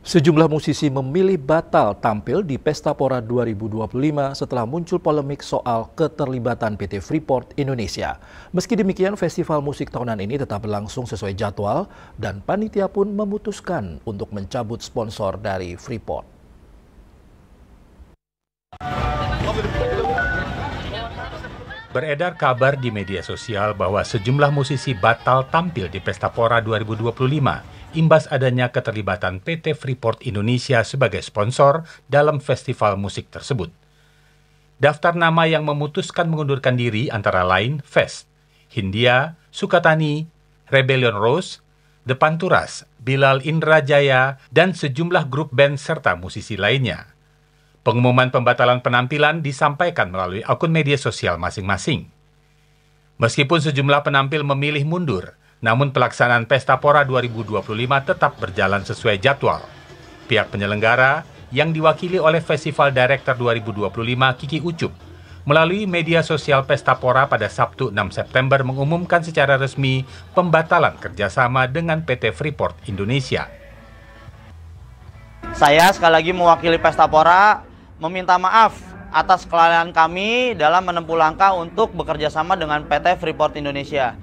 Sejumlah musisi memilih batal tampil di Pesta Pora 2025 setelah muncul polemik soal keterlibatan PT Freeport Indonesia. Meski demikian, festival musik tahunan ini tetap berlangsung sesuai jadwal dan panitia pun memutuskan untuk mencabut sponsor dari Freeport. Beredar kabar di media sosial bahwa sejumlah musisi batal tampil di Pesta Pora 2025 imbas adanya keterlibatan PT Freeport Indonesia sebagai sponsor dalam festival musik tersebut. Daftar nama yang memutuskan mengundurkan diri antara lain Fest, Hindia, Sukatani, Rebellion Rose, The Panturas, Bilal Indrajaya, dan sejumlah grup band serta musisi lainnya. Pengumuman pembatalan penampilan disampaikan melalui akun media sosial masing-masing. Meskipun sejumlah penampil memilih mundur, namun pelaksanaan Pesta Pora 2025 tetap berjalan sesuai jadwal. Pihak penyelenggara yang diwakili oleh Festival Director 2025 Kiki Ucup melalui media sosial Pesta Pora pada Sabtu 6 September mengumumkan secara resmi pembatalan kerjasama dengan PT Freeport Indonesia. Saya sekali lagi mewakili Pesta Pora meminta maaf atas kelalaian kami dalam menempuh langkah untuk bekerja sama dengan PT Freeport Indonesia.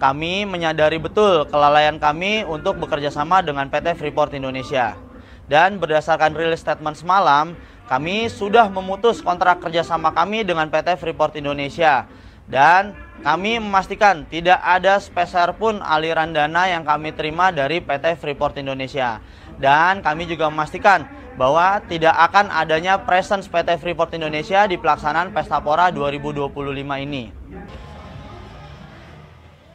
Kami menyadari betul kelalaian kami untuk bekerja sama dengan PT Freeport Indonesia. Dan berdasarkan rilis statement semalam, kami sudah memutus kontrak kerjasama kami dengan PT Freeport Indonesia. Dan kami memastikan tidak ada sepeser pun aliran dana yang kami terima dari PT Freeport Indonesia. Dan kami juga memastikan bahwa tidak akan adanya presence PT Freeport Indonesia di pelaksanaan Pesta Pora 2025 ini.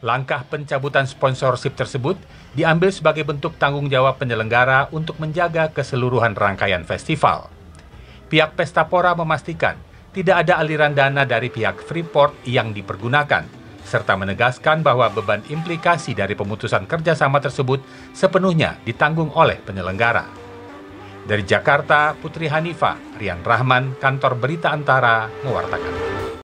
Langkah pencabutan sponsorship tersebut diambil sebagai bentuk tanggung jawab penyelenggara untuk menjaga keseluruhan rangkaian festival. Pihak Pesta Pora memastikan tidak ada aliran dana dari pihak Freeport yang dipergunakan, serta menegaskan bahwa beban implikasi dari pemutusan kerjasama tersebut sepenuhnya ditanggung oleh penyelenggara. Dari Jakarta, Putri Hanifah, Rian Rahman, Kantor Berita Antara, mewartakan.